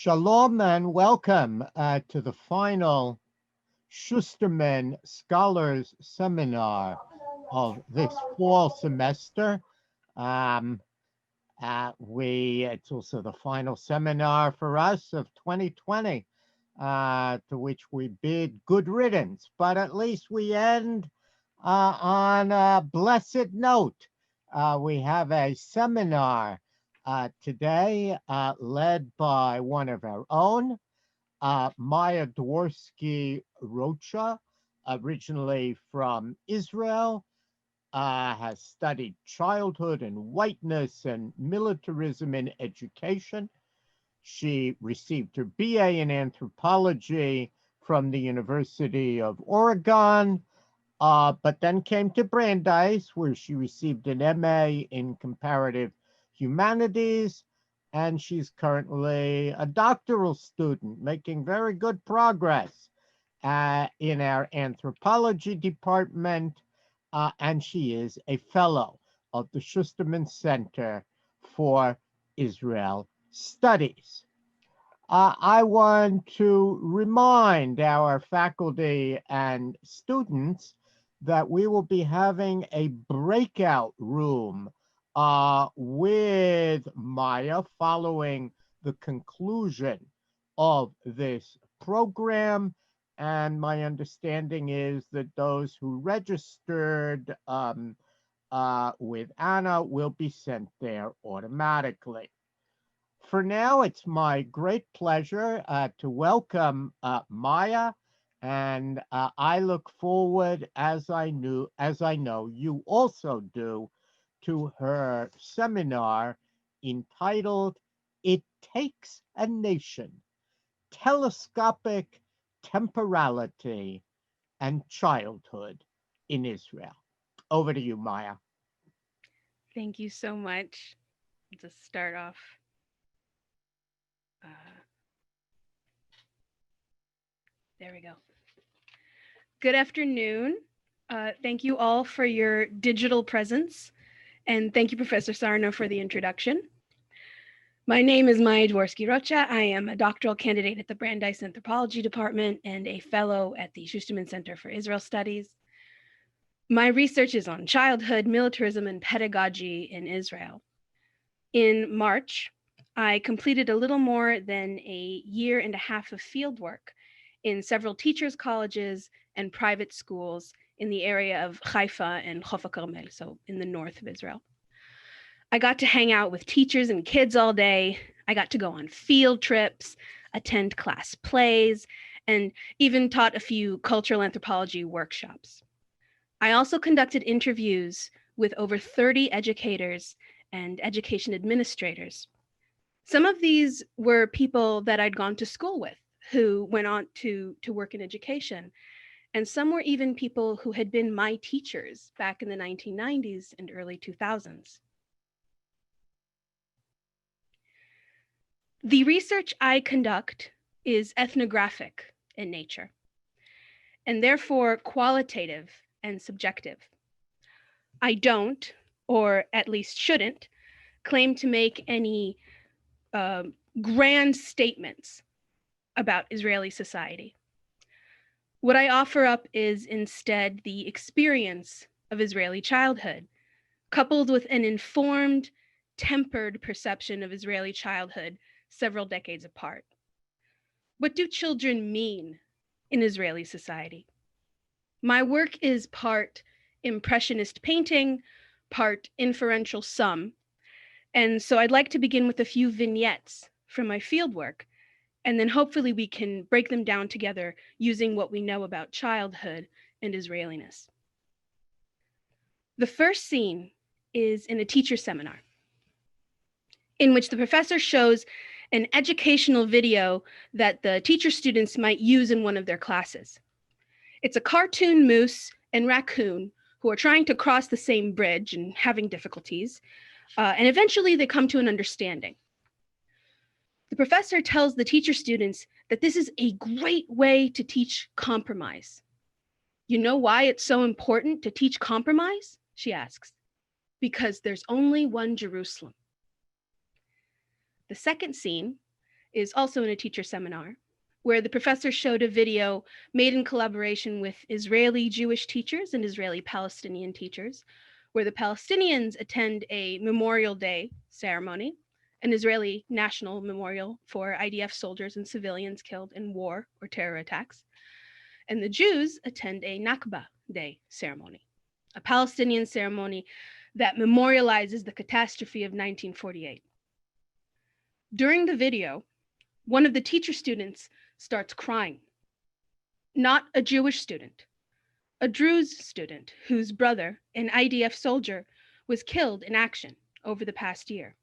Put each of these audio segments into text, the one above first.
Shalom and welcome to the final Schusterman Scholars Seminar of this fall semester. It's also the final seminar for us of 2020, to which we bid good riddance, but at least we end on a blessed note. We have a seminar today led by one of our own, Maya Dworsky-Rocha, originally from Israel, has studied childhood and whiteness and militarism in education. She received her BA in anthropology from the University of Oregon, but then came to Brandeis, where she received an MA in Comparative Humanities, and she's currently a doctoral student, making very good progress in our anthropology department, and she is a fellow of the Schusterman Center for Israel Studies. I want to remind our faculty and students that we will be having a breakout room with Maya following the conclusion of this program. And my understanding is that those who registered with Anna will be sent there automatically. For now, it's my great pleasure to welcome Maya, and I look forward, as I know you also do, to her seminar entitled "It Takes a Nation: Telescopic Temporality and Childhood in Israel." Over to you, Maya. Thank you so much. To start off, there we go. Good afternoon. Thank you all for your digital presence, and thank you, Professor Sarno, for the introduction. My name is Maya Dworsky-Rocha. I am a doctoral candidate at the Brandeis Anthropology Department and a fellow at the Schusterman Center for Israel Studies. My research is on childhood, militarism, and pedagogy in Israel. In March, I completed a little more than a year and a half of fieldwork in several teachers' colleges and private schools in the area of Haifa and Hofa Carmel, so in the north of Israel. I got to hang out with teachers and kids all day. I got to go on field trips, attend class plays, and even taught a few cultural anthropology workshops. I also conducted interviews with over 30 educators and education administrators. Some of these were people that I'd gone to school with who went on to work in education. And some were even people who had been my teachers back in the 1990s and early 2000s. The research I conduct is ethnographic in nature, and therefore qualitative and subjective. I don't, or at least shouldn't, claim to make any grand statements about Israeli society. What I offer up is instead the experience of Israeli childhood, coupled with an informed, tempered perception of Israeli childhood several decades apart. What do children mean in Israeli society? My work is part impressionist painting, part inferential sum, and so I'd like to begin with a few vignettes from my fieldwork, and then hopefully we can break them down together using what we know about childhood and Israeliness. The first scene is in a teacher seminar, in which the professor shows an educational video that the teacher students might use in one of their classes. It's a cartoon moose and raccoon who are trying to cross the same bridge and having difficulties, and eventually they come to an understanding. The professor tells the teacher students that this is a great way to teach compromise. You know why it's so important to teach compromise? She asks. Because there's only one Jerusalem. The second scene is also in a teacher seminar, where the professor showed a video made in collaboration with Israeli Jewish teachers and Israeli Palestinian teachers, where the Palestinians attend a Memorial Day ceremony, an Israeli national memorial for IDF soldiers and civilians killed in war or terror attacks, and the Jews attend a Nakba Day ceremony, a Palestinian ceremony that memorializes the catastrophe of 1948. During the video, one of the teacher students starts crying. Not a Jewish student, a Druze student whose brother, an IDF soldier, was killed in action over the past year.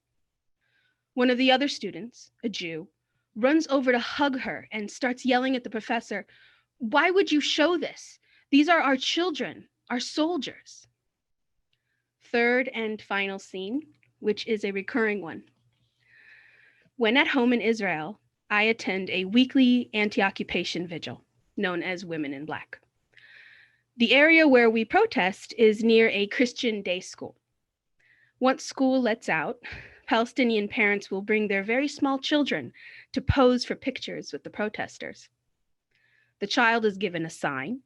One of the other students, a Jew, runs over to hug her and starts yelling at the professor, "Why would you show this? These are our children, our soldiers." Third and final scene, which is a recurring one. When at home in Israel, I attend a weekly anti-occupation vigil known as Women in Black. The area where we protest is near a Christian day school. Once school lets out, Palestinian parents will bring their very small children to pose for pictures with the protesters. The child is given a sign,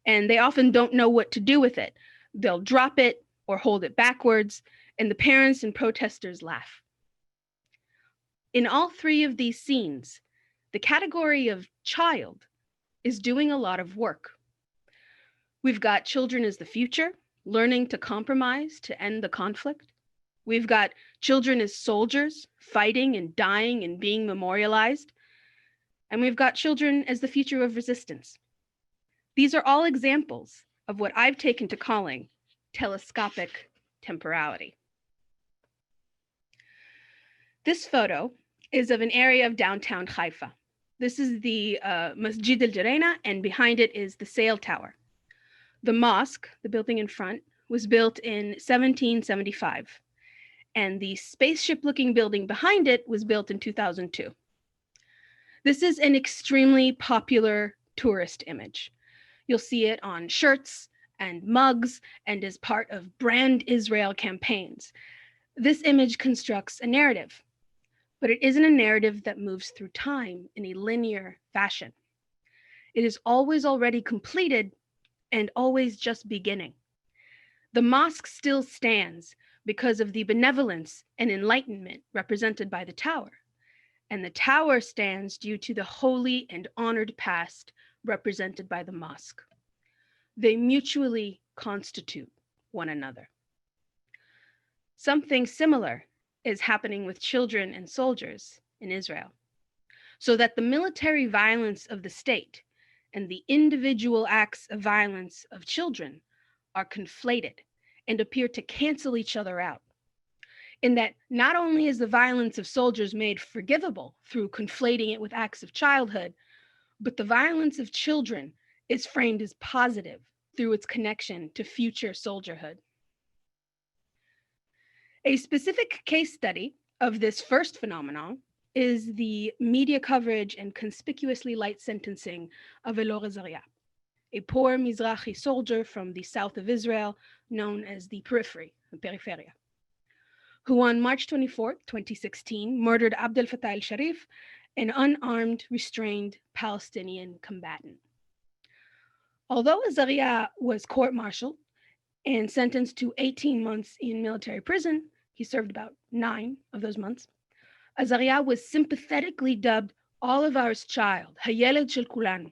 and they often don't know what to do with it. They'll drop it or hold it backwards, and the parents and protesters laugh. In all three of these scenes, the category of child is doing a lot of work. We've got children as the future, learning to compromise to end the conflict. We've got children as soldiers, fighting and dying and being memorialized. And we've got children as the future of resistance. These are all examples of what I've taken to calling telescopic temporality. This photo is of an area of downtown Haifa. This is the Masjid al-Jarena, and behind it is the sail tower. The mosque, the building in front, was built in 1775, and the spaceship-looking building behind it was built in 2002. This is an extremely popular tourist image. You'll see it on shirts and mugs and as part of Brand Israel campaigns. This image constructs a narrative, but it isn't a narrative that moves through time in a linear fashion. It is always already completed and always just beginning. The mosque still stands because of the benevolence and enlightenment represented by the tower, and the tower stands due to the holy and honored past represented by the mosque. They mutually constitute one another. Something similar is happening with children and soldiers in Israel, so that the military violence of the state and the individual acts of violence of children are conflated and appear to cancel each other out. In that not only is the violence of soldiers made forgivable through conflating it with acts of childhood, but the violence of children is framed as positive through its connection to future soldierhood. A specific case study of this first phenomenon is the media coverage and conspicuously light sentencing of Elor Azaria, a poor Mizrahi soldier from the south of Israel known as the periphery, the Periferia, who on March 24, 2016, murdered Abdel Fattah al-Sharif, an unarmed, restrained Palestinian combatant. Although Azaria was court-martialed and sentenced to 18 months in military prison, he served about 9 of those months, Azaria was sympathetically dubbed Olivar's child, Hayeled Shel Kulanu,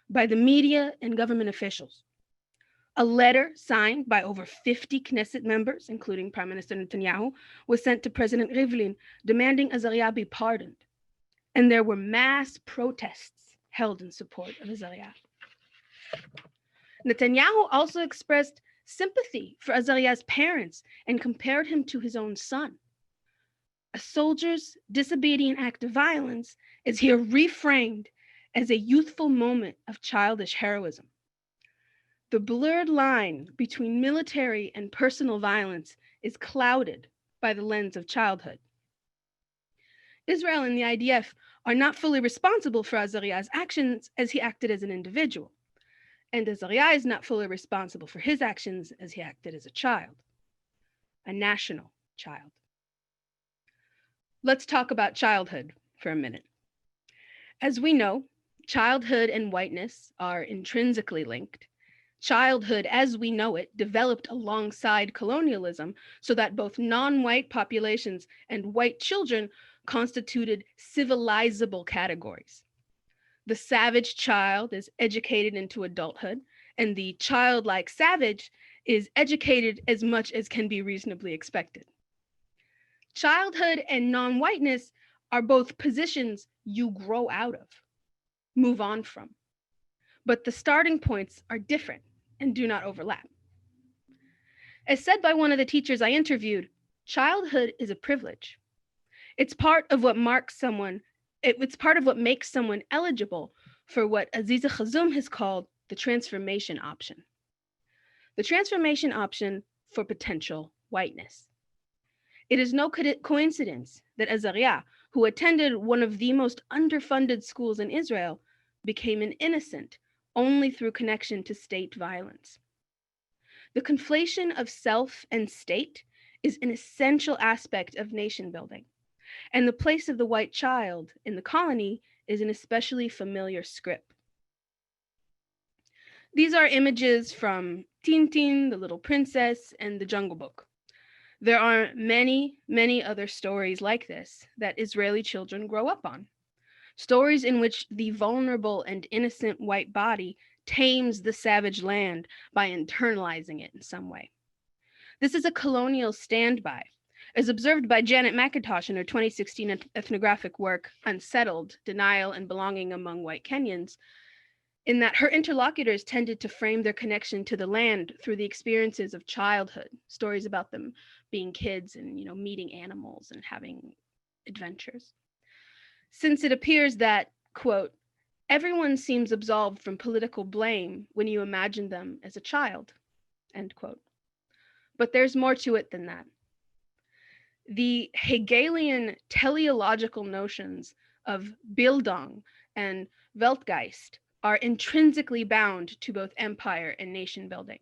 by the media and government officials. A letter signed by over 50 Knesset members, including Prime Minister Netanyahu, was sent to President Rivlin demanding Azaria be pardoned. And there were mass protests held in support of Azaria. Netanyahu also expressed sympathy for Azaria's parents and compared him to his own son. A soldier's disobedient act of violence is here reframed as a youthful moment of childish heroism. The blurred line between military and personal violence is clouded by the lens of childhood. Israel and the IDF are not fully responsible for Azaria's actions as he acted as an individual, and Azaria is not fully responsible for his actions as he acted as a child, a national child. Let's talk about childhood for a minute. As we know, childhood and whiteness are intrinsically linked. Childhood, as we know it, developed alongside colonialism so that both non white populations and white children constituted civilizable categories. The savage child is educated into adulthood, and the childlike savage is educated as much as can be reasonably expected. Childhood and non whiteness are both positions you grow out of, move on from, but the starting points are different and do not overlap. As said by one of the teachers I interviewed, childhood is a privilege. It's part of what marks someone, it's part of what makes someone eligible for what Aziza Khazum has called the transformation option. The transformation option for potential whiteness. It is no coincidence that Azaria, who attended one of the most underfunded schools in Israel, became an innocent only through connection to state violence. The conflation of self and state is an essential aspect of nation building, and the place of the white child in the colony is an especially familiar script. These are images from Tintin, The Little Princess, and The Jungle Book. There are many, many other stories like this that Israeli children grow up on. Stories in which the vulnerable and innocent white body tames the savage land by internalizing it in some way. This is a colonial standby, as observed by Janet McIntosh in her 2016 ethnographic work, Unsettled, Denial and Belonging Among White Kenyans, in that her interlocutors tended to frame their connection to the land through the experiences of childhood, stories about them being kids and, meeting animals and having adventures. Since it appears that, quote, everyone seems absolved from political blame when you imagine them as a child, end quote. But there's more to it than that. The Hegelian teleological notions of Bildung and Weltgeist are intrinsically bound to both empire and nation building.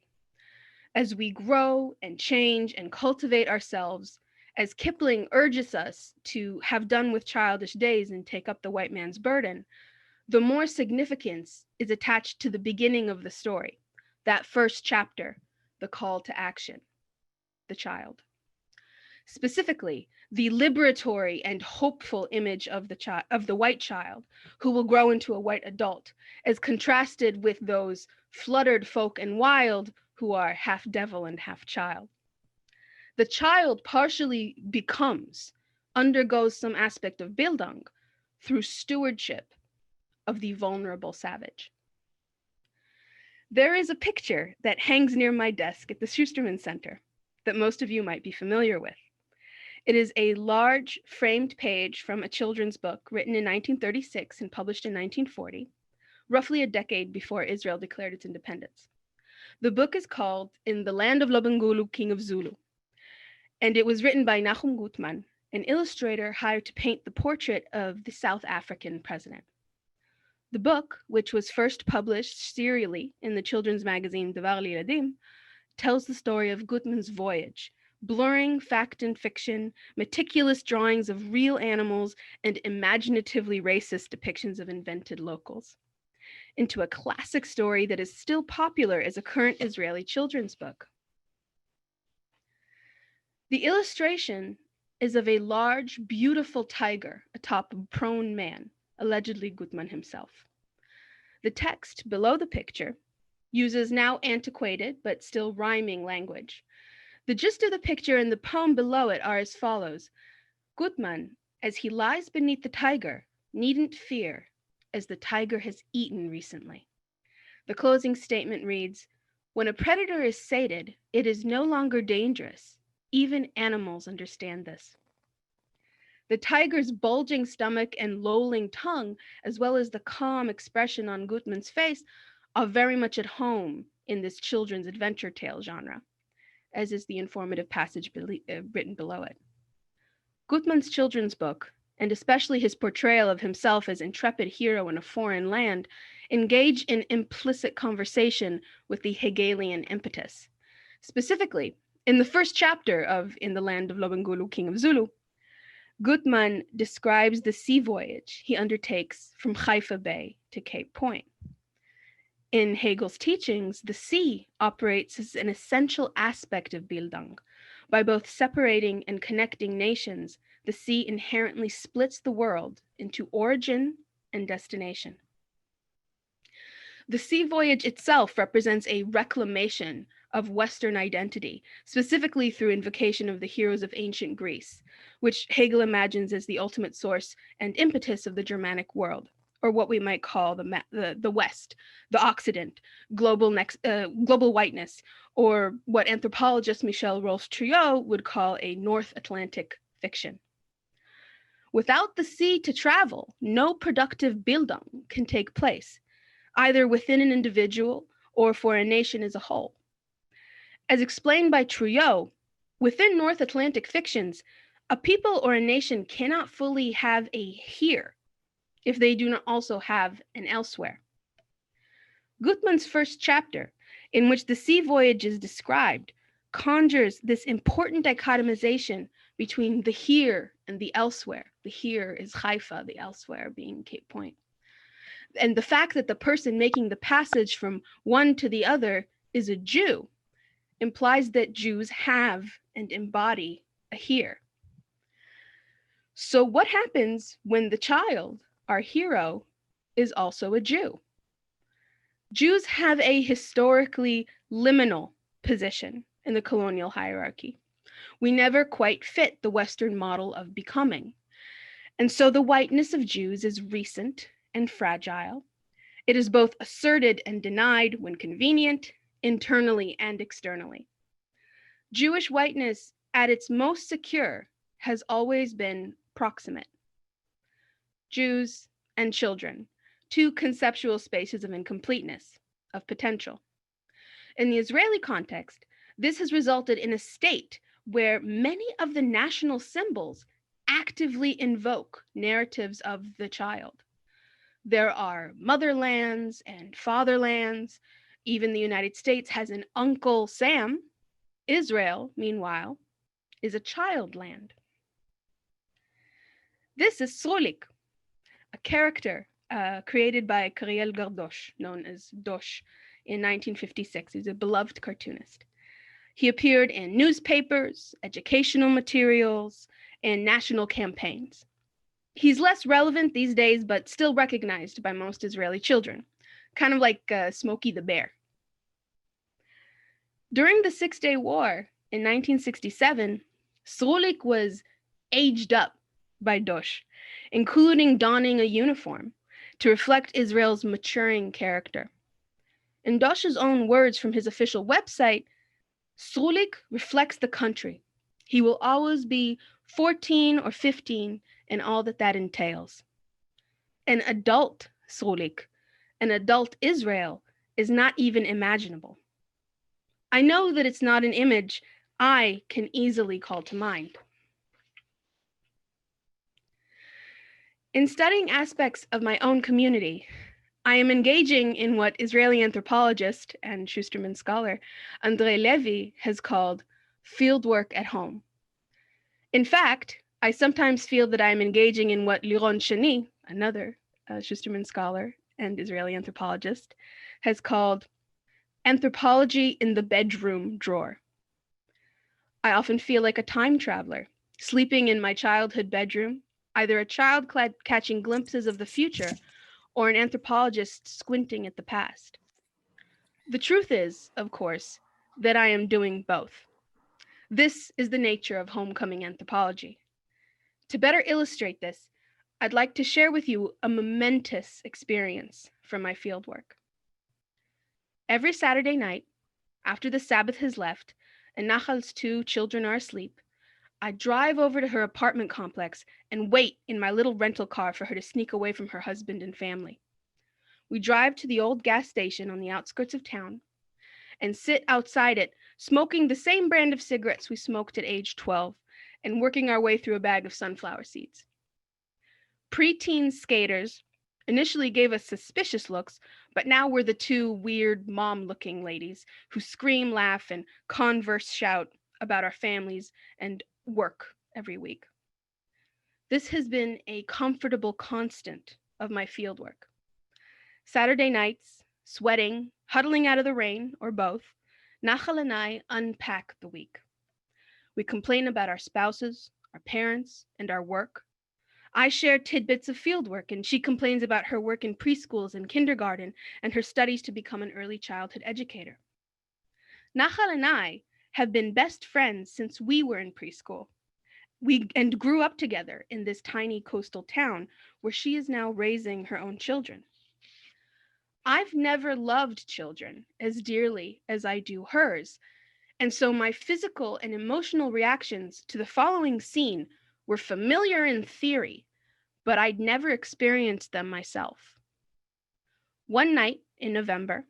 As we grow and change and cultivate ourselves, as Kipling urges us to have done with childish days and take up the white man's burden, the more significance is attached to the beginning of the story, that first chapter, the call to action, the child. Specifically, the liberatory and hopeful image of the white child who will grow into a white adult, as contrasted with those fluttered folk and wild who are half devil and half child. The child partially undergoes some aspect of Bildung through stewardship of the vulnerable savage. There is a picture that hangs near my desk at the Schusterman Center that most of you might be familiar with. It is a large framed page from a children's book written in 1936 and published in 1940, roughly a decade before Israel declared its independence. The book is called In the Land of Lobengulu, King of Zulu, and it was written by Nachum Gutman, an illustrator hired to paint the portrait of the South African president. The book, which was first published serially in the children's magazine Devar L'Yiladim, tells the story of Gutman's voyage, blurring fact and fiction, meticulous drawings of real animals, and imaginatively racist depictions of invented locals, into a classic story that is still popular as a current Israeli children's book. The illustration is of a large, beautiful tiger atop a prone man, allegedly Gutman himself. The text below the picture uses now antiquated but still rhyming language. The gist of the picture and the poem below it are as follows. Gutman, as he lies beneath the tiger, needn't fear, as the tiger has eaten recently. The closing statement reads, when a predator is sated, it is no longer dangerous. Even animals understand this. The tiger's bulging stomach and lolling tongue, as well as the calm expression on Gutman's face, are very much at home in this children's adventure tale genre, as is the informative passage written below it. Gutman's children's book, and especially his portrayal of himself as intrepid hero in a foreign land, engage in implicit conversation with the Hegelian impetus. Specifically, in the first chapter of In the Land of Lobengulu, King of Zulu, Gutmann describes the sea voyage he undertakes from Haifa Bay to Cape Point. In Hegel's teachings, the sea operates as an essential aspect of Bildung. By both separating and connecting nations, the sea inherently splits the world into origin and destination. The sea voyage itself represents a reclamation of Western identity, specifically through invocation of the heroes of ancient Greece, which Hegel imagines as the ultimate source and impetus of the Germanic world, or what we might call the West, the Occident, global whiteness, or what anthropologist Michel Rolf-Trouillot would call a North Atlantic fiction. Without the sea to travel, no productive Bildung can take place, either within an individual or for a nation as a whole. As explained by Trouillot, within North Atlantic fictions, a people or a nation cannot fully have a here if they do not also have an elsewhere. Gutmann's first chapter, in which the sea voyage is described, conjures this important dichotomization between the here and the elsewhere. The here is Haifa, the elsewhere being Cape Point. And the fact that the person making the passage from one to the other is a Jew implies that Jews have and embody a here. So what happens when the child, our hero, is also a Jew? Jews have a historically liminal position in the colonial hierarchy. We never quite fit the Western model of becoming. And so the whiteness of Jews is recent and fragile. It is both asserted and denied when convenient, internally and externally. Jewish whiteness at its most secure has always been proximate. Jews and children, two conceptual spaces of incompleteness, of potential. In the Israeli context, this has resulted in a state where many of the national symbols actively invoke narratives of the child. There are motherlands and fatherlands. Even the United States has an Uncle Sam. Israel, meanwhile, is a child land. This is Solik, a character created by Cariel Gardosh, known as Dosh, in 1956. He's a beloved cartoonist. He appeared in newspapers, educational materials, and national campaigns. He's less relevant these days, but still recognized by most Israeli children, kind of like Smokey the Bear. During the Six-Day War in 1967, Solik was aged up by Dosh, including donning a uniform to reflect Israel's maturing character. In Dosh's own words from his official website, Solik reflects the country. He will always be 14 or 15 and all that entails. An adult Solik, an adult Israel, is not even imaginable. I know that it's not an image I can easily call to mind. In studying aspects of my own community, I am engaging in what Israeli anthropologist and Schusterman scholar Andrei Levy has called fieldwork at home. In fact, I sometimes feel that I am engaging in what Liron Shani, another Schusterman scholar and Israeli anthropologist, has called anthropology in the bedroom drawer. I often feel like a time traveler, sleeping in my childhood bedroom, either a child catching glimpses of the future or an anthropologist squinting at the past. The truth is, of course, that I am doing both. This is the nature of homecoming anthropology. To better illustrate this, I'd like to share with you a momentous experience from my fieldwork. Every Saturday night, after the Sabbath has left and Nachal's 2 children are asleep, I drive over to her apartment complex and wait in my little rental car for her to sneak away from her husband and family. We drive to the old gas station on the outskirts of town and sit outside it, smoking the same brand of cigarettes we smoked at age 12 and working our way through a bag of sunflower seeds. Preteen skaters initially gave us suspicious looks, but now we're the 2 weird mom-looking ladies who scream, laugh, and converse shout about our families and work every week. This has been a comfortable constant of my fieldwork. Saturday nights, sweating, huddling out of the rain, or both, Nachal and I unpack the week. We complain about our spouses, our parents, and our work. I share tidbits of fieldwork, and she complains about her work in preschools and kindergarten and her studies to become an early childhood educator. Nachal and I have been best friends since we were in preschool. We grew up together in this tiny coastal town where she is now raising her own children. I've never loved children as dearly as I do hers, and so my physical and emotional reactions to the following scene were familiar in theory, but I'd never experienced them myself. One night in November,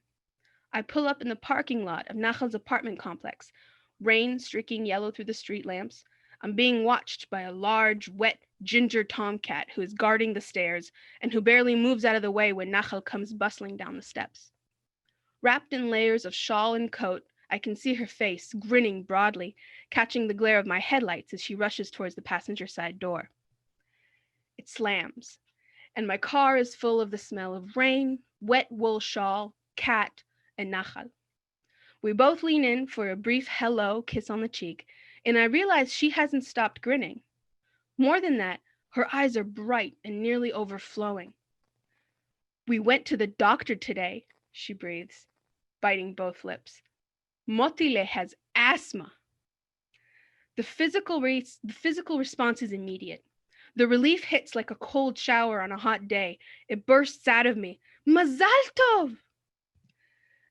I pull up in the parking lot of Nachal's apartment complex, rain streaking yellow through the street lamps. I'm being watched by a large, wet, ginger tomcat who is guarding the stairs and who barely moves out of the way when Nachal comes bustling down the steps. Wrapped in layers of shawl and coat, I can see her face, grinning broadly, catching the glare of my headlights as she rushes towards the passenger side door. It slams, and my car is full of the smell of rain, wet wool shawl, cat, and Nachal. We both lean in for a brief hello kiss on the cheek, and I realize she hasn't stopped grinning. More than that, her eyes are bright and nearly overflowing. "We went to the doctor today," she breathes, biting both lips. "Motile has asthma." The physical response is immediate. The relief hits like a cold shower on a hot day. It bursts out of me. Mazal tov!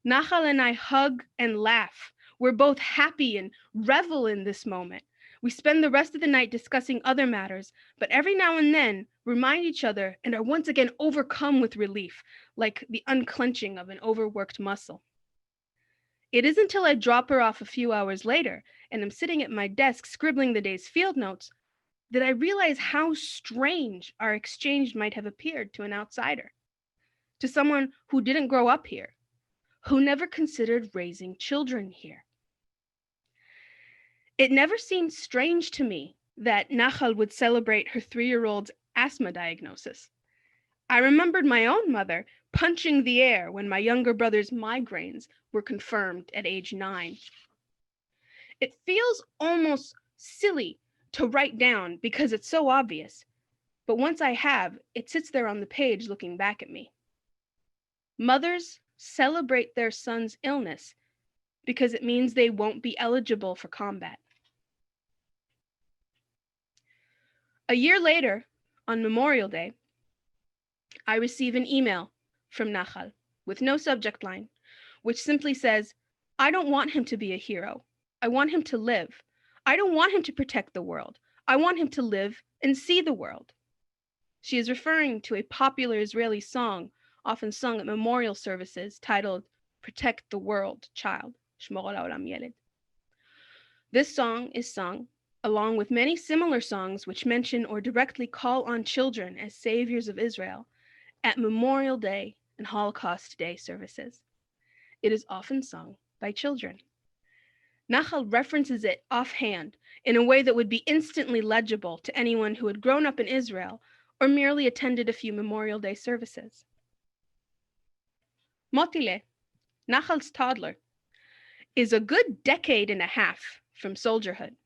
Nachal and I hug and laugh. We're both happy and revel in this moment. We spend the rest of the night discussing other matters, but every now and then remind each other and are once again overcome with relief, like the unclenching of an overworked muscle. It isn't until I drop her off a few hours later and am sitting at my desk scribbling the day's field notes that I realize how strange our exchange might have appeared to an outsider, to someone who didn't grow up here, who never considered raising children here. It never seemed strange to me that Nachal would celebrate her 3-year-old's asthma diagnosis. I remembered my own mother punching the air when my younger brother's migraines were confirmed at age 9. It feels almost silly to write down because it's so obvious, but once I have, it sits there on the page looking back at me. Mothers celebrate their son's illness because it means they won't be eligible for combat. A year later, on Memorial Day, I receive an email from Nachal with no subject line, which simply says, "I don't want him to be a hero. I want him to live. I don't want him to protect the world. I want him to live and see the world." She is referring to a popular Israeli song often sung at memorial services titled "Protect the World, Child." Shmor al Ha'olam Yeled. This song is sung along with many similar songs which mention or directly call on children as saviors of Israel at Memorial Day and Holocaust Day services. It is often sung by children. Nachal references it offhand in a way that would be instantly legible to anyone who had grown up in Israel or merely attended a few Memorial Day services. Motile, Nachal's toddler, is a good decade and a half from soldierhood.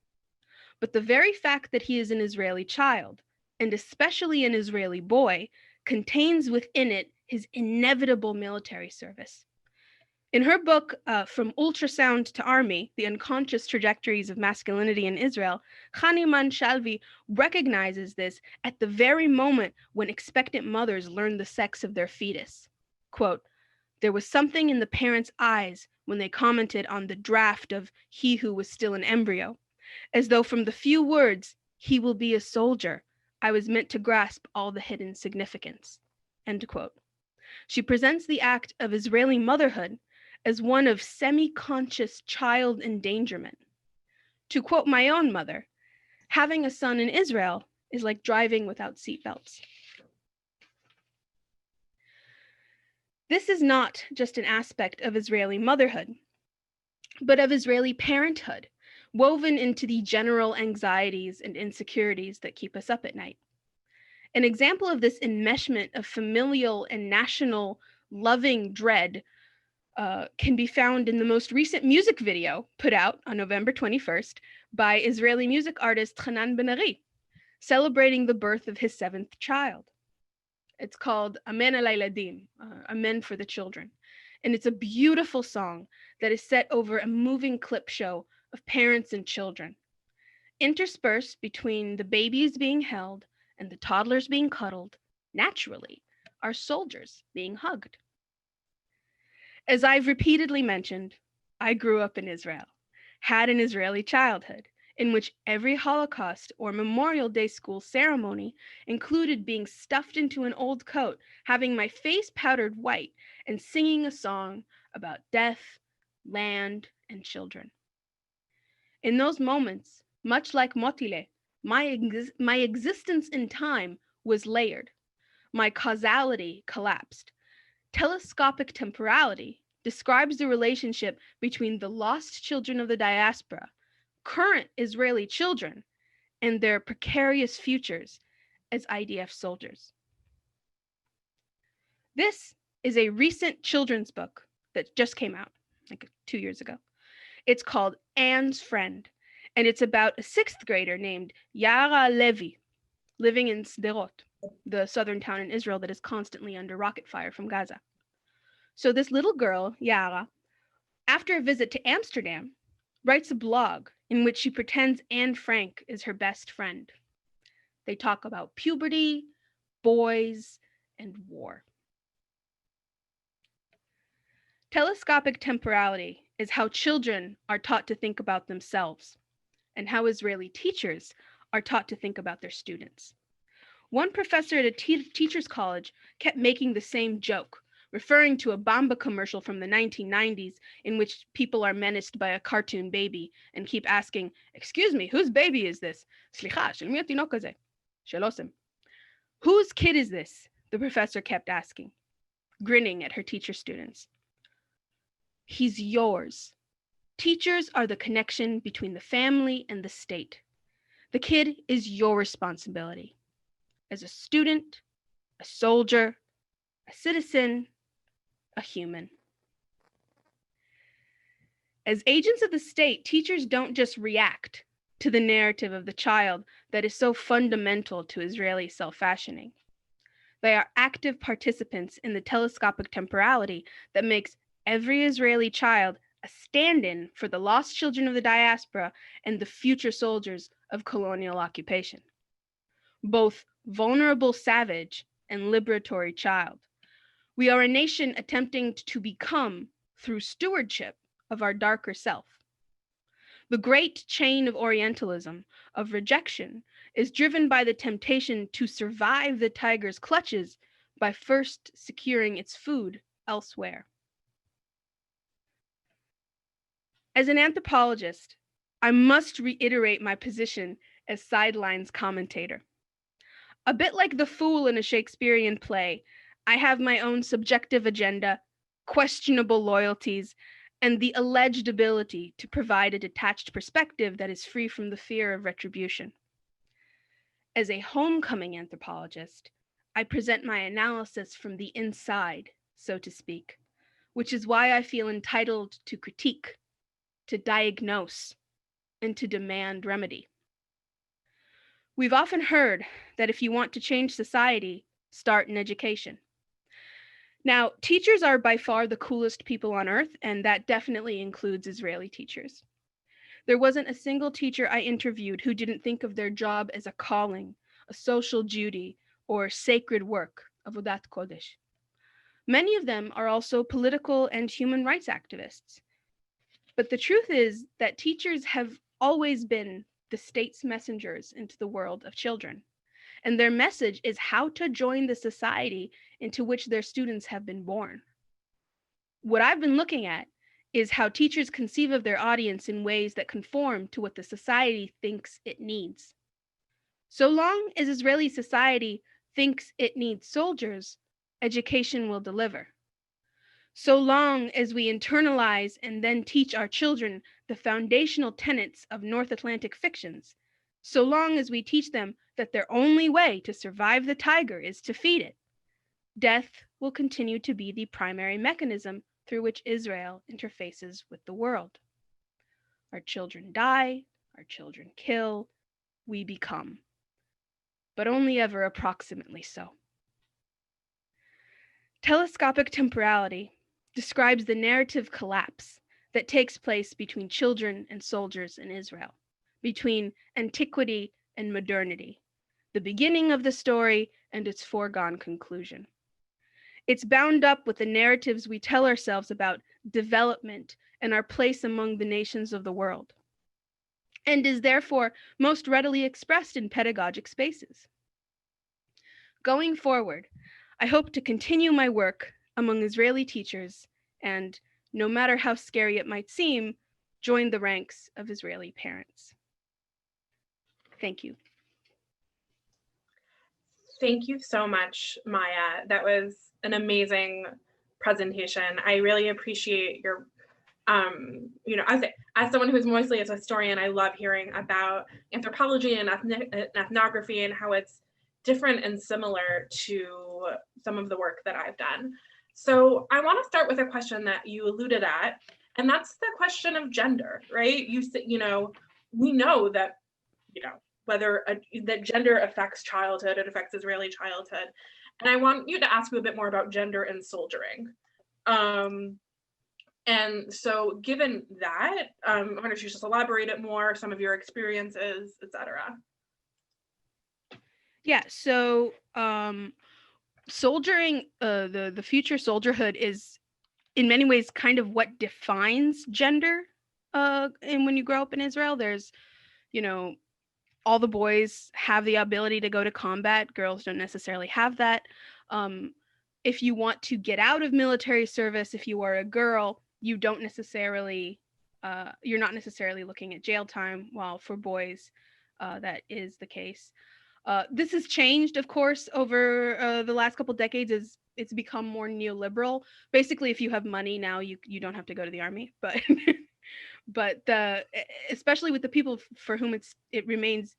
But the very fact that he is an Israeli child, and especially an Israeli boy, contains within it his inevitable military service. In her book, From Ultrasound to Army, The Unconscious Trajectories of Masculinity in Israel, Chani Shalvi recognizes this at the very moment when expectant mothers learn the sex of their fetus. Quote, "There was something in the parents' eyes when they commented on the draft of he who was still an embryo, as though from the few words, 'he will be a soldier,' I was meant to grasp all the hidden significance." End quote. She presents the act of Israeli motherhood as one of semi-conscious child endangerment. To quote my own mother, having a son in Israel is like driving without seatbelts. This is not just an aspect of Israeli motherhood, but of Israeli parenthood, woven into the general anxieties and insecurities that keep us up at night. An example of this enmeshment of familial and national loving dread can be found in the most recent music video put out on November 21st by Israeli music artist Hanan Ben-Ari, celebrating the birth of his 7th child. It's called Amen al Layladim, Amen for the Children. And it's a beautiful song that is set over a moving clip show of parents and children. Interspersed between the babies being held and the toddlers being cuddled, naturally, are soldiers being hugged. As I've repeatedly mentioned, I grew up in Israel, had an Israeli childhood, in which every Holocaust or Memorial Day school ceremony included being stuffed into an old coat, having my face powdered white, and singing a song about death, land, and children. In those moments, much like Motile, my existence in time was layered. My causality collapsed. Telescopic temporality describes the relationship between the lost children of the diaspora, current Israeli children, and their precarious futures as IDF soldiers. This is a recent children's book that just came out, like 2 years ago. It's called Anne's Friend, and it's about a 6th grader named Yara Levi, living in Sderot, the southern town in Israel that is constantly under rocket fire from Gaza. So this little girl, Yara, after a visit to Amsterdam, writes a blog in which she pretends Anne Frank is her best friend. They talk about puberty, boys, and war. Telescopic temporality is how children are taught to think about themselves, and how Israeli teachers are taught to think about their students. One professor at a teacher's college kept making the same joke, referring to a Bamba commercial from the 1990s in which people are menaced by a cartoon baby and keep asking, "Excuse me, whose baby is this? Slicha, shel mi hatinok hazeh? Shel Osem. Whose kid is this?" the professor kept asking, grinning at her teacher students. He's yours. Teachers are the connection between the family and the state. The kid is your responsibility. As a student, a soldier, a citizen, a human. As agents of the state, teachers don't just react to the narrative of the child that is so fundamental to Israeli self-fashioning. They are active participants in the telescopic temporality that makes every Israeli child a stand-in for the lost children of the diaspora and the future soldiers of colonial occupation. Both vulnerable savage and liberatory child. We are a nation attempting to become, through stewardship, of our darker self. The great chain of Orientalism, of rejection, is driven by the temptation to survive the tiger's clutches by first securing its food elsewhere. As an anthropologist, I must reiterate my position as sidelines commentator. A bit like the fool in a Shakespearean play, I have my own subjective agenda, questionable loyalties, and the alleged ability to provide a detached perspective that is free from the fear of retribution. As a homecoming anthropologist, I present my analysis from the inside, so to speak, which is why I feel entitled to critique, to diagnose, and to demand remedy. We've often heard that if you want to change society, start in education. Now, teachers are by far the coolest people on earth, and that definitely includes Israeli teachers. There wasn't a single teacher I interviewed who didn't think of their job as a calling, a social duty, or sacred work, avodat kodesh. Many of them are also political and human rights activists. But the truth is that teachers have always been the state's messengers into the world of children, and their message is how to join the society into which their students have been born. What I've been looking at is how teachers conceive of their audience in ways that conform to what the society thinks it needs. So long as Israeli society thinks it needs soldiers, education will deliver. So long as we internalize and then teach our children the foundational tenets of North Atlantic fictions, so long as we teach them that their only way to survive the tiger is to feed it, death will continue to be the primary mechanism through which Israel interfaces with the world. Our children die, our children kill, we become, but only ever approximately so. Telescopic temporality describes the narrative collapse that takes place between children and soldiers in Israel, between antiquity and modernity, the beginning of the story and its foregone conclusion. It's bound up with the narratives we tell ourselves about development and our place among the nations of the world, and is therefore most readily expressed in pedagogic spaces. Going forward, I hope to continue my work among Israeli teachers and, no matter how scary it might seem, join the ranks of Israeli parents. Thank you. Thank you so much, Maya. That was an amazing presentation. I really appreciate your, as someone who's mostly a historian, I love hearing about anthropology and ethnography and how it's different and similar to some of the work that I've done. So I want to start with a question that you alluded at, and that's the question of gender, right? We know that, that gender affects childhood, it affects Israeli childhood. And I want you to ask you a bit more about gender and soldiering. And so given that, I wonder if you just elaborate it more, some of your experiences, et cetera. Yeah, so soldiering, the future soldierhood is in many ways kind of what defines gender. And when you grow up in Israel, there's, all the boys have the ability to go to combat. Girls don't necessarily have that. If you want to get out of military service, if you are a girl, you don't necessarily, you're not necessarily looking at jail time, while for boys, that is the case. This has changed, of course, over the last couple decades as it's become more neoliberal. Basically, if you have money now, you don't have to go to the army, but but especially with the people for whom it remains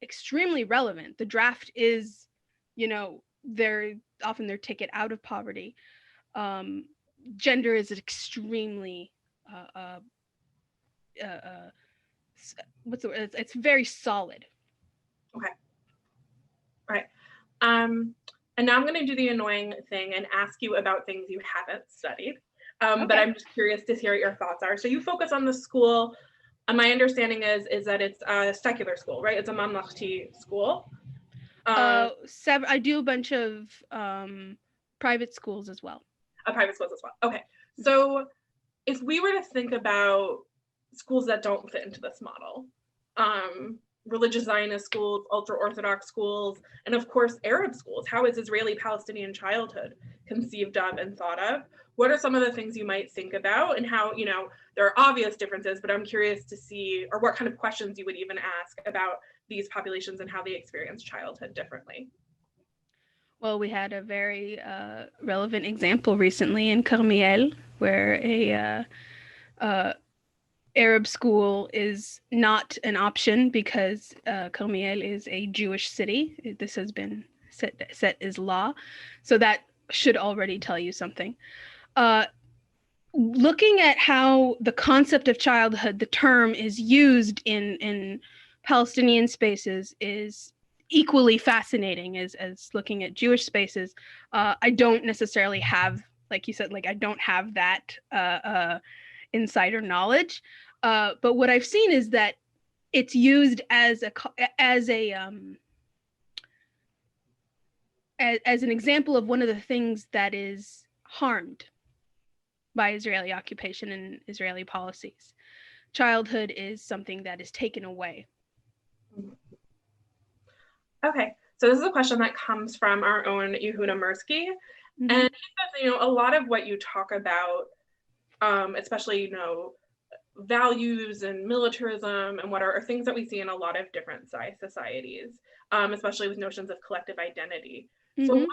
extremely relevant. The draft is, they're often their ticket out of poverty. Gender is extremely what's the word? It's very solid. Okay. All right. And now I'm going to do the annoying thing and ask you about things you haven't studied. Okay. But I'm just curious to hear what your thoughts are. So you focus on the school. My understanding is that it's a secular school, right? It's a mamlachti school. I do a bunch of private schools as well. Private schools as well. Okay. So if we were to think about schools that don't fit into this model, religious Zionist schools, ultra-Orthodox schools, and of course, Arab schools, how is Israeli-Palestinian childhood conceived of and thought of? What are some of the things you might think about, and how, there are obvious differences, but I'm curious to see, or what kind of questions you would even ask about these populations and how they experience childhood differently? Well, we had a very relevant example recently in Carmiel, where a Arab school is not an option because Carmiel is a Jewish city. This has been set as law. So that should already tell you something. Looking at how the concept of childhood, the term, is used in Palestinian spaces is equally fascinating as looking at Jewish spaces. I don't necessarily have, like you said, I don't have that insider knowledge. But what I've seen is that it's used as an example of one of the things that is harmed by Israeli occupation and Israeli policies. Childhood is something that is taken away. Okay, so this is a question that comes from our own Yehuda Mirsky. Mm-hmm. And he says, a lot of what you talk about, especially, values and militarism and what are things that we see in a lot of different societies, especially with notions of collective identity. Mm-hmm. So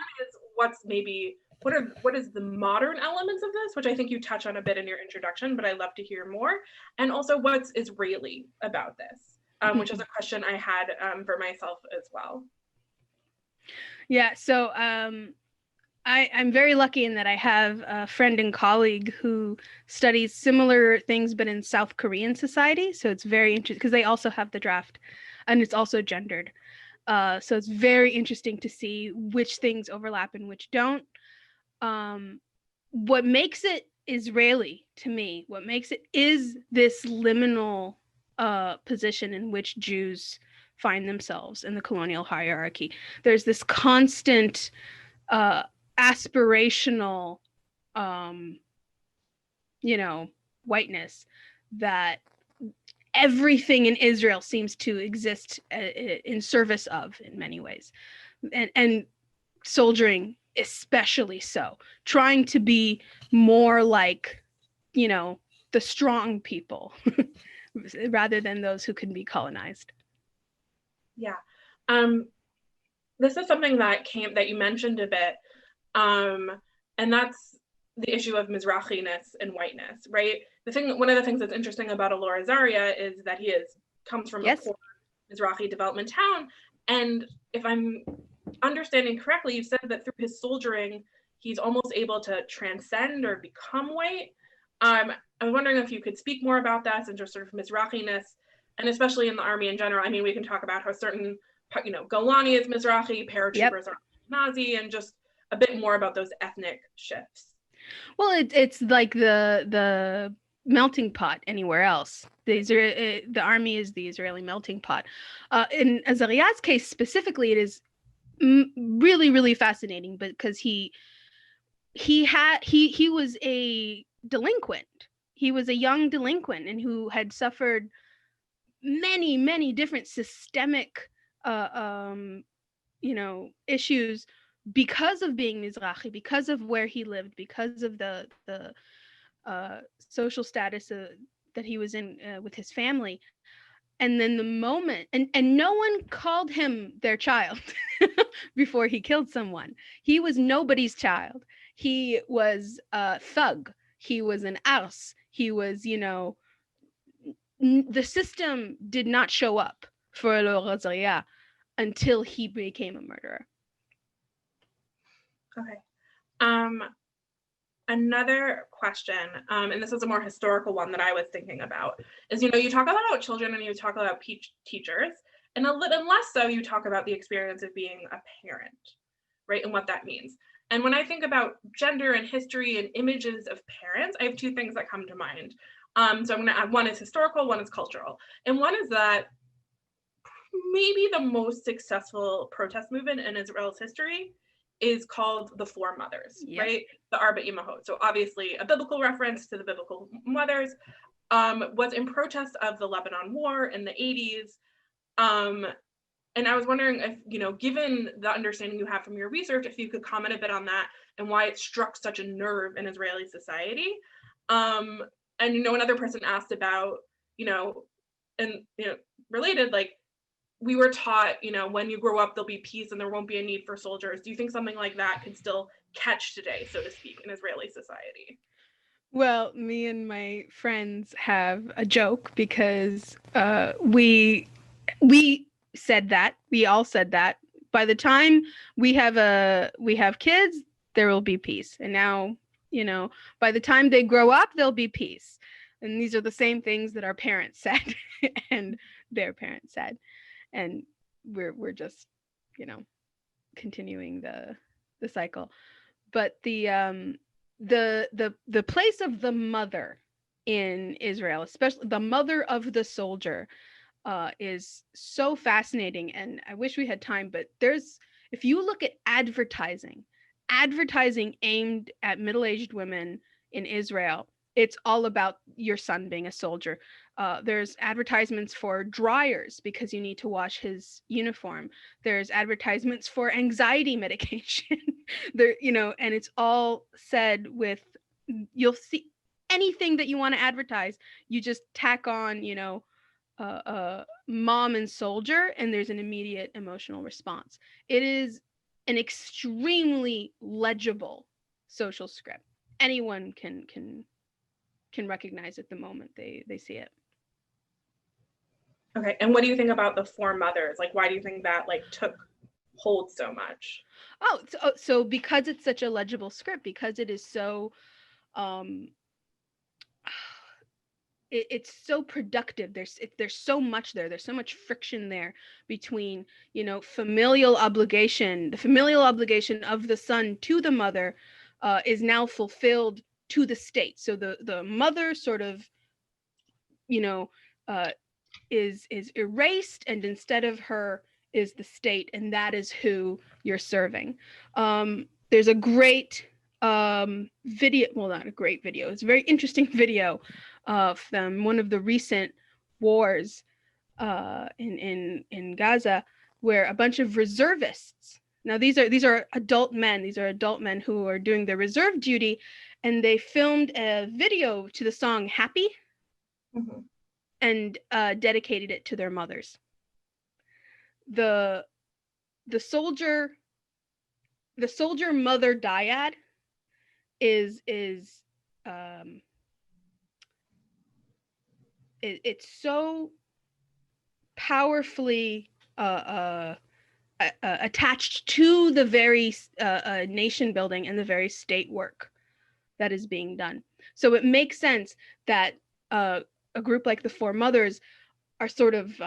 what is the modern elements of this, which I think you touch on a bit in your introduction, but I'd love to hear more. And also what's Israeli about this? which is a question I had for myself as well. Yeah, so I'm very lucky in that I have a friend and colleague who studies similar things, but in South Korean society. So it's very interesting because they also have the draft, and it's also gendered. So it's very interesting to see which things overlap and which don't. What makes it Israeli to me, what makes it is this liminal position in which Jews find themselves in the colonial hierarchy. There's this constant aspirational, whiteness that everything in Israel seems to exist in service of in many ways, and soldiering especially so, trying to be more like, the strong people rather than those who can be colonized. Yeah. This is something that you mentioned a bit, and that's the issue of Mizrachiness and whiteness, right? One of the things that's interesting about Alor Azaria is that he comes from a poor Mizrahi development town, and if I'm understanding correctly, you said that through his soldiering, he's almost able to transcend or become white. I was wondering if you could speak more about that and just sort of Mizrachiness, and especially in the army in general. I mean, we can talk about how certain, Golani is Mizrahi, paratroopers are Nazi, and just a bit more about those ethnic shifts. Well, it's like the melting pot anywhere else. The army is the Israeli melting pot. In Azariah's case specifically, it is really, really fascinating because he was a delinquent. He was a young delinquent and who had suffered many, many different systemic issues because of being Mizrahi, because of where he lived, because of the social status that he was in with his family. And then the moment, and no one called him their child before he killed someone. He was nobody's child. He was a thug. He was an ouse. He was, the system did not show up for Alor Azaria until he became a murderer. Okay. Another question, and this is a more historical one that I was thinking about, is, you talk about children and you talk about teachers, and a little less so you talk about the experience of being a parent, right, and what that means. And when I think about gender and history and images of parents, I have two things that come to mind. So I'm going to add, one is historical, one is cultural. And one is that maybe the most successful protest movement in Israel's history is called the Four Mothers, right? The Arba Imahot. So obviously a biblical reference to the biblical mothers, was in protest of the Lebanon War in the 80s. And I was wondering if, given the understanding you have from your research, if you could comment a bit on that and why it struck such a nerve in Israeli society. And, another person asked about, related, like, we were taught, when you grow up, there'll be peace and there won't be a need for soldiers. Do you think something like that can still catch today, so to speak, in Israeli society? Well, me and my friends have a joke because we said that. We all said that. By the time we have kids, there will be peace. And now, by the time they grow up, there'll be peace. And these are the same things that our parents said and their parents said. And we're just, continuing the cycle. But the place of the mother in Israel, especially the mother of the soldier, is so fascinating. And I wish we had time, but if you look at advertising aimed at middle-aged women in Israel, it's all about your son being a soldier. There's advertisements for dryers because you need to wash his uniform. There's advertisements for anxiety medication. And it's all said with, you'll see anything that you want to advertise, you just tack on, mom and soldier, and there's an immediate emotional response. It is an extremely legible social script. Anyone can recognize it the moment they see it. Okay, and what do you think about the four mothers? Like, why do you think that like took hold so much? Oh, so because it's such a legible script, because it is so it's so productive. There's so much there. There's so much friction there between, familial obligation. The familial obligation of the son to the mother is now fulfilled to the state. So the mother sort of, uh, is erased, and instead of her is the state, and that is who you're serving. There's a great video, well, not a great video, it's a very interesting video from one of the recent wars in Gaza, where a bunch of reservists, now these are adult men who are doing their reserve duty, and they filmed a video to the song Happy. Mm-hmm. And dedicated it to their mothers. The soldier mother dyad is it's so powerfully attached to the very nation building and the very state work that is being done. So it makes sense that a group like the Four Mothers are sort of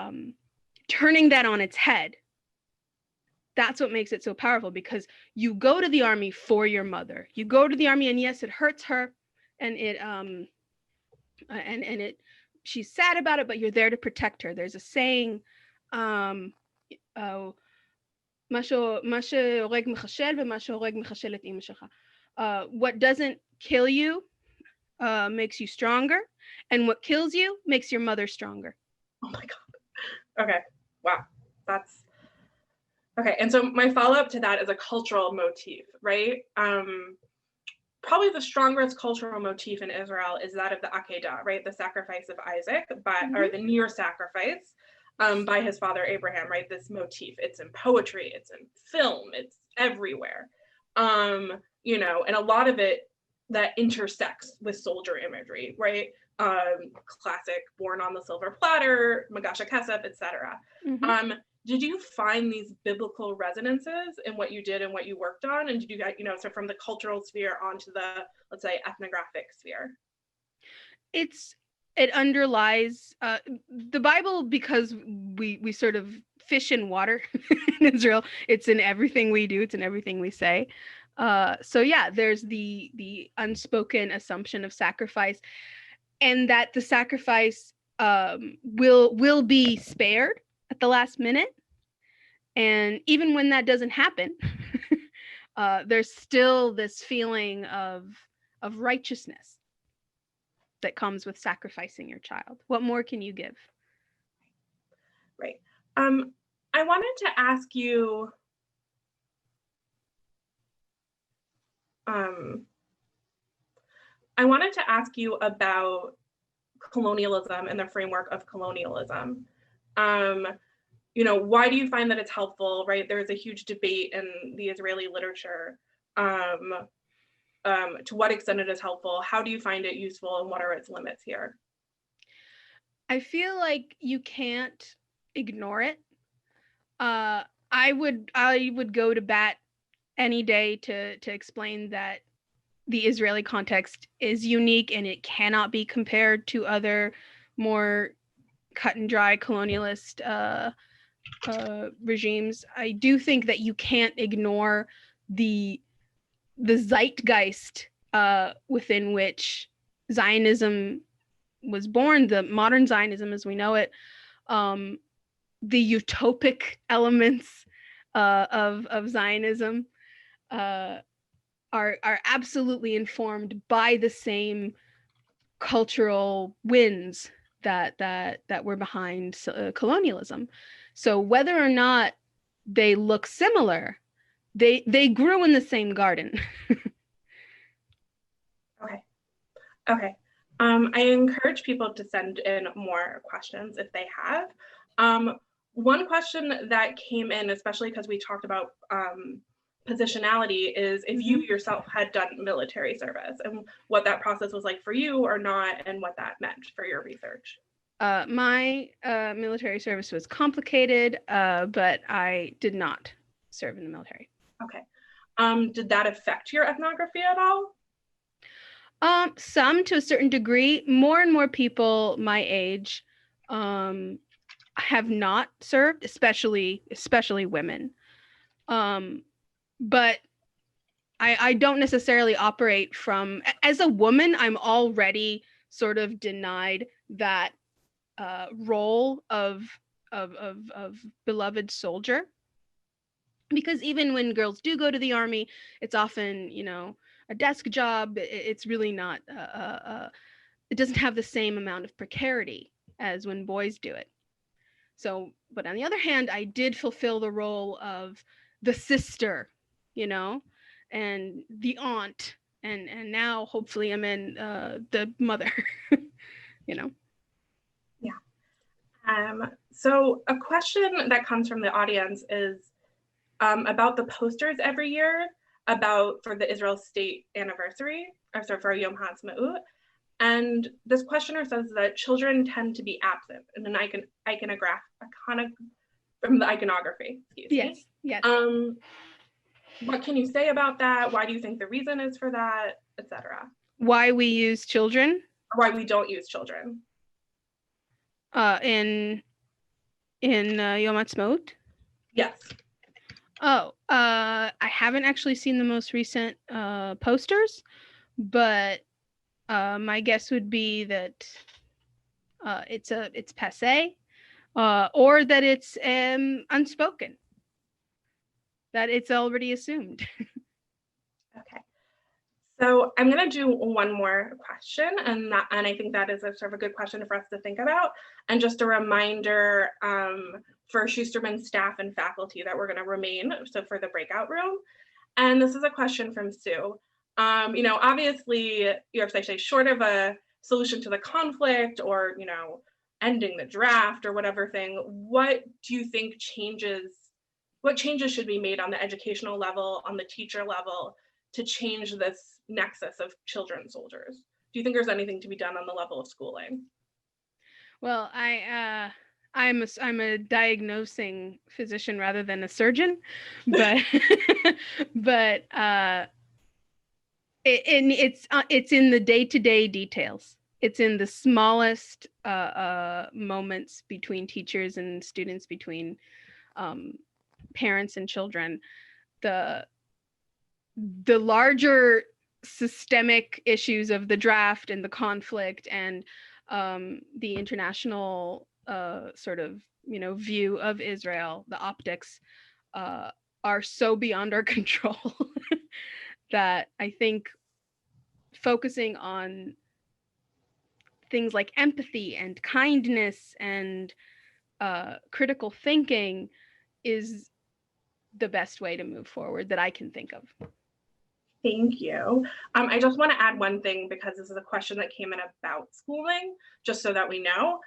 turning that on its head. That's what makes it so powerful, because you go to the army for your mother. You go to the army, and yes, it hurts her, and she's sad about it, but you're there to protect her. There's a saying, what doesn't kill you makes you stronger, and what kills you makes your mother stronger. Oh my God. Okay. Wow. That's okay. And so my follow-up to that is a cultural motif, right? Probably the strongest cultural motif in Israel is that of the Akedah, right? The sacrifice of Isaac, or the near sacrifice by his father Abraham, right? This motif, it's in poetry, it's in film, it's everywhere. And a lot of it that intersects with soldier imagery, right? Classic Born on the Silver Platter, Magasha Kesef, etc. Mm-hmm. Did you find these biblical resonances in what you did and what you worked on? And did you get, so from the cultural sphere onto the, let's say, ethnographic sphere? It underlies the Bible, because we sort of fish in water in Israel. It's in everything we do. It's in everything we say. So yeah, there's the unspoken assumption of sacrifice, and that the sacrifice will be spared at the last minute. And even when that doesn't happen, there's still this feeling of righteousness that comes with sacrificing your child. What more can you give? Right. I wanted to ask you, about colonialism and the framework of colonialism. Why do you find that it's helpful, right? There's a huge debate in the Israeli literature. To what extent it is helpful? How do you find it useful, and what are its limits here? I feel like you can't ignore it. I would go to bat any day to explain that the Israeli context is unique, and it cannot be compared to other more cut and dry colonialist regimes. I do think that you can't ignore the zeitgeist within which Zionism was born, the modern Zionism as we know it, the utopic elements of Zionism are absolutely informed by the same cultural winds that were behind colonialism. So whether or not they look similar, they grew in the same garden. Okay. I encourage people to send in more questions if they have. One question that came in, especially because we talked about positionality, is if you yourself had done military service and what that process was like for you or not, and what that meant for your research. My military service was complicated, but I did not serve in the military. Okay. Did that affect your ethnography at all? Some to a certain degree. More and more people my age have not served, especially women. But I don't necessarily operate from, as a woman, I'm already sort of denied that role of beloved soldier, because even when girls do go to the army, it's often, a desk job. It's really not it doesn't have the same amount of precarity as when boys do it. So, but on the other hand, I did fulfill the role of the sister, and the aunt, and now hopefully I'm in the mother, Yeah. So a question that comes from the audience is about the posters every year for the Israel State anniversary, for Yom HaAtzmaut. And this questioner says that children tend to be absent in an from the iconography. Yes. What can you say about that? Why do you think the reason is for that, etc.? Why we use children? Or why we don't use children? In Yom HaAtzmaut? Yes. Oh, I haven't actually seen the most recent posters, but my guess would be that it's passé, or that it's unspoken, that it's already assumed. Okay. So I'm going to do one more question, and I think that is a sort of a good question for us to think about, and just a reminder for Schusterman staff and faculty that we're going to remain for the breakout room. And this is a question from Sue. Obviously, short of a solution to the conflict or ending the draft or whatever thing, what do you think what changes should be made on the educational level, on the teacher level, to change this nexus of children soldiers? Do you think there's anything to be done on the level of schooling? Well, I'm a diagnosing physician rather than a surgeon, but but it's in the day-to-day details. It's in the smallest moments between teachers and students, between parents and children. The larger systemic issues of the draft and the conflict and the international sort of view of Israel, the optics are so beyond our control that I think focusing on things like empathy and kindness and critical thinking is the best way to move forward that I can think of. Thank you. I just want to add one thing, because this is a question that came in about schooling, just so that we know.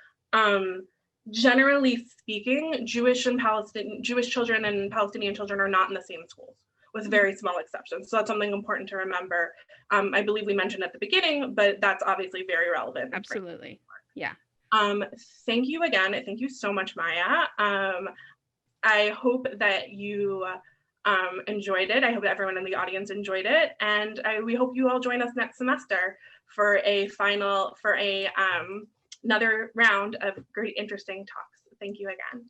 Generally speaking, Jewish children and Palestinian children are not in the same schools, with very small exceptions. So that's something important to remember. I believe we mentioned at the beginning, but that's obviously very relevant. Absolutely. Yeah. Thank you again. Thank you so much, Maya. I hope that you enjoyed it. I hope that everyone in the audience enjoyed it. And we hope you all join us next semester for another round of great, interesting talks. Thank you again.